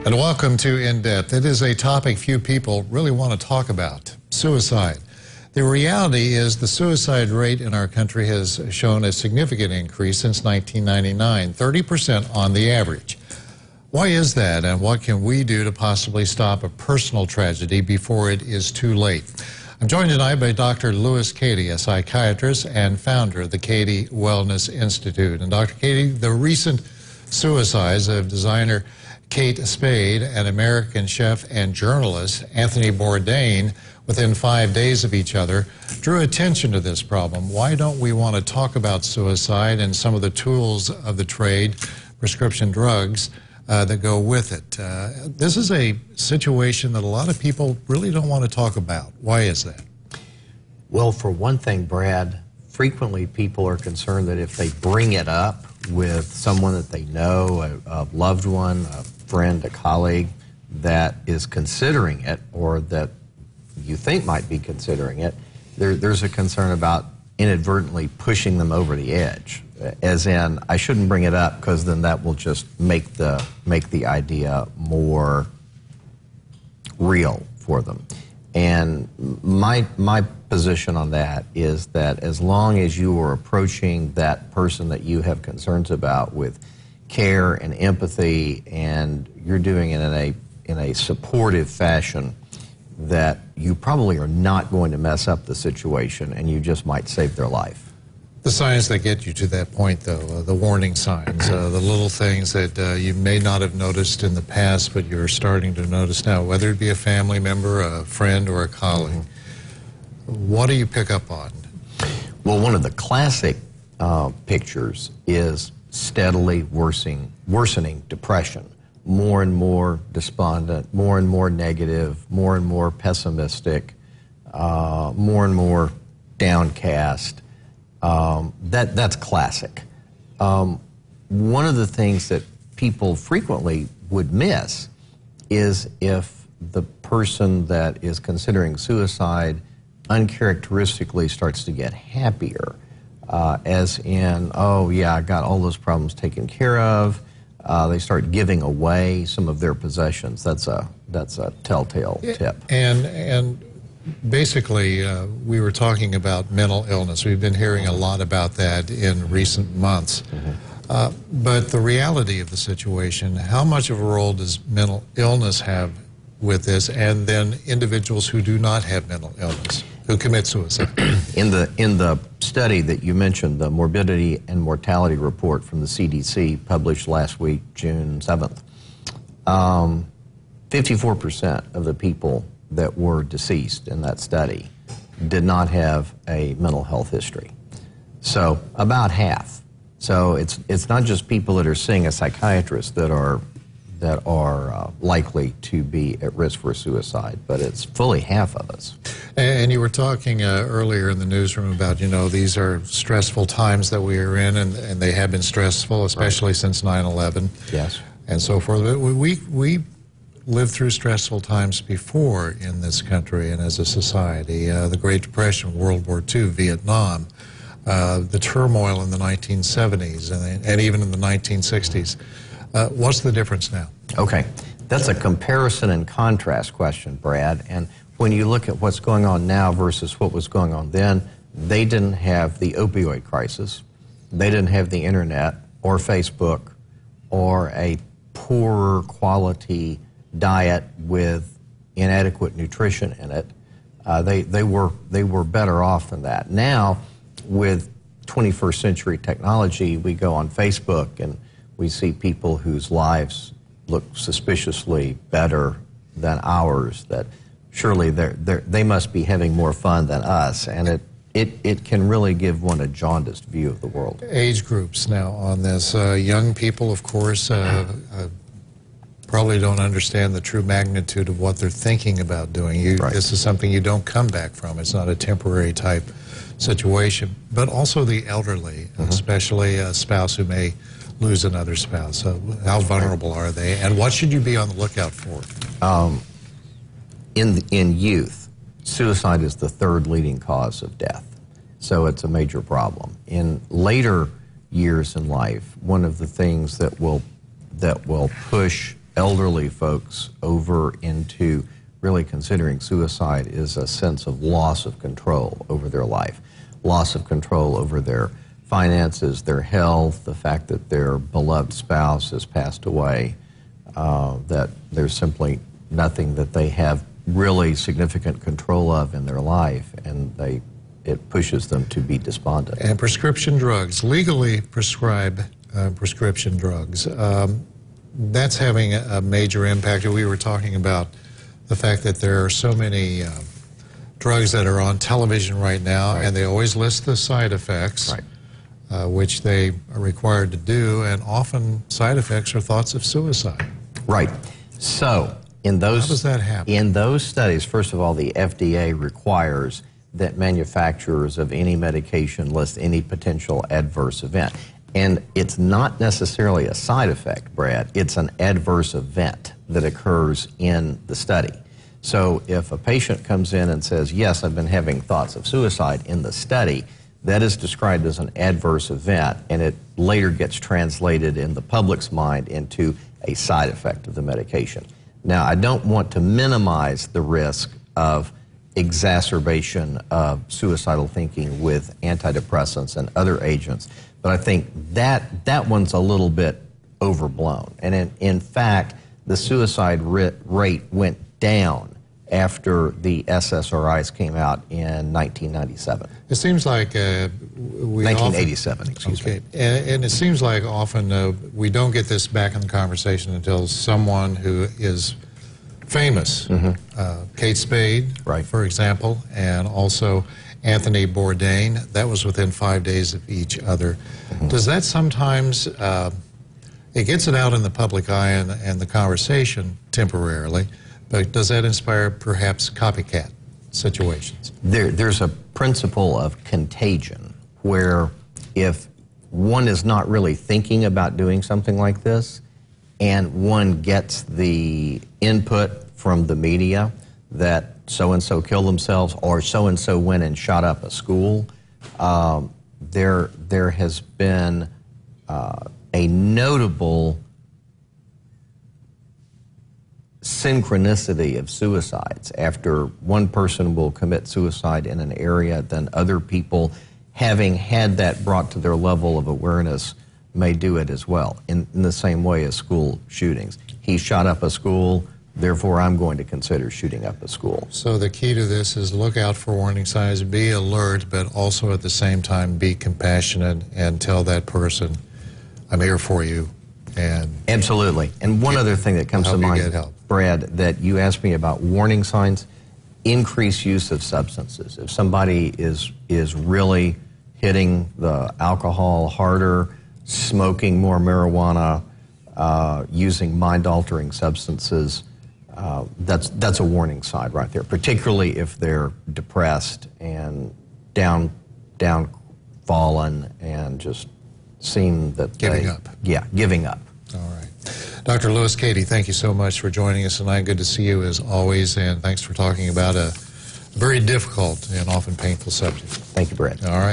And welcome to In Depth. It is a topic few people really want to talk about, suicide. The reality is the suicide rate in our country has shown a significant increase since 1999, 30% on the average. Why is that, and what can we do to possibly stop a personal tragedy before it is too late? I'm joined tonight by Dr. Louis Cady, a psychiatrist and founder of the Cady Wellness Institute. And Dr. Cady, the recent suicides of designer Kate Spade and American chef and journalist Anthony Bourdain within 5 days of each other drew attention to this problem. Why don't we want to talk about suicide and some of the tools of the trade, prescription drugs, that go with it? This is a situation that a lot of people really don't want to talk about. Why is that? Well, for one thing, Brad, frequently people are concerned that if they bring it up with someone that they know, a loved one, a friend, a colleague that is considering it or that you think might be considering it, there's a concern about inadvertently pushing them over the edge. As in, I shouldn't bring it up because then that will just make the idea more real for them. And my position on that is that as long as you are approaching that person that you have concerns about with care and empathy, and you're doing it in a supportive fashion, that you probably are not going to mess up the situation and you just might save their life. The signs that get you to that point, though, the warning signs, the little things that you may not have noticed in the past, but you're starting to notice now, whether it be a family member, a friend, or a colleague. What do you pick up on? Well, one of the classic pictures is steadily worsening depression. More and more despondent, more and more negative, more and more pessimistic, more and more downcast. That's classic. One of the things that people frequently would miss is if the person that is considering suicide uncharacteristically starts to get happier, as in, oh yeah, I got all those problems taken care of. They start giving away some of their possessions. That's a telltale tip. And basically, we were talking about mental illness. We've been hearing a lot about that in recent months. But the reality of the situation, how much of a role does mental illness have with this, and then individuals who do not have mental illness, who commit suicide? In the study that you mentioned, the morbidity and mortality report from the CDC published last week, June 7th, 54% of the people that were deceased in that study did not have a mental health history. So about half. So it's not just people that are seeing a psychiatrist that are likely to be at risk for suicide, but it's fully half of us. And you were talking earlier in the newsroom about, these are stressful times that we are in, and they have been stressful, especially since 9/11. Yes. And so forth. We lived through stressful times before in this country and as a society. The Great Depression, World War II, Vietnam, the turmoil in the 1970s and even in the 1960s. What's the difference now? Okay, that's a comparison and contrast question, Brad. And when you look at what's going on now versus what was going on then, they didn't have the opioid crisis. They didn't have the internet or Facebook or a poorer quality diet with inadequate nutrition in it. They were better off than that. Now, with 21st century technology, we go on Facebook and we see people whose lives look suspiciously better than ours, that surely they must be having more fun than us, and it can really give one a jaundiced view of the world. Age groups now on this. Young people, of course, probably don't understand the true magnitude of what they're thinking about doing. Right. This is something you don't come back from. It's not a temporary type situation. But also the elderly, especially a spouse who may lose another spouse. So how vulnerable are they, and what should you be on the lookout for? In youth, suicide is the third leading cause of death, so it's a major problem. In later years in life, one of the things that will push elderly folks over into really considering suicide is a sense of loss of control over their life, loss of control over their finances, their health, the fact that their beloved spouse has passed away, that there's simply nothing that they have really significant control of in their life, and it pushes them to be despondent. And prescription drugs, legally prescribed prescription drugs, that's having a major impact. We were talking about the fact that there are so many drugs that are on television right now, and they always list the side effects, which they are required to do, and often side effects are thoughts of suicide. Right. So, how does that happen? In those studies, first of all, the FDA requires that manufacturers of any medication list any potential adverse event. And it's not necessarily a side effect, Brad. It's an adverse event that occurs in the study. So if a patient comes in and says, yes, I've been having thoughts of suicide in the study, that is described as an adverse event, and it later gets translated in the public's mind into a side effect of the medication. Now, I don't want to minimize the risk of exacerbation of suicidal thinking with antidepressants and other agents, but I think that one's a little bit overblown. And in fact, the suicide rate went down after the SSRIs came out in 1997. It seems like 1987, excuse me. And it seems like often we don't get this back in the conversation until someone who is famous, Kate Spade, for example, and also Anthony Bourdain. That was within 5 days of each other. Does that sometimes, it gets it out in the public eye and the conversation temporarily, but does that inspire perhaps copycat situations? There's a principle of contagion where if one is not really thinking about doing something like this and one gets the input from the media that so-and-so killed themselves or so-and-so went and shot up a school, there has been a notable synchronicity of suicides. After one person will commit suicide in an area, then other people, having had that brought to their level of awareness, may do it as well, in the same way as school shootings. He shot up a school, therefore I'm going to consider shooting up a school. So the key to this is look out for warning signs, be alert, but also at the same time be compassionate and tell that person, I'm here for you. And absolutely. And one other thing that comes to mind, Brad, that you asked me about warning signs, increased use of substances. If somebody is really hitting the alcohol harder, smoking more marijuana, using mind-altering substances, that's a warning sign right there, particularly if they're depressed and downtrodden and just seem that giving up. Yeah, giving up. All right. Dr. Lewis Cady, thank you so much for joining us tonight. Good to see you as always, and thanks for talking about a very difficult and often painful subject. Thank you, Brad. All right.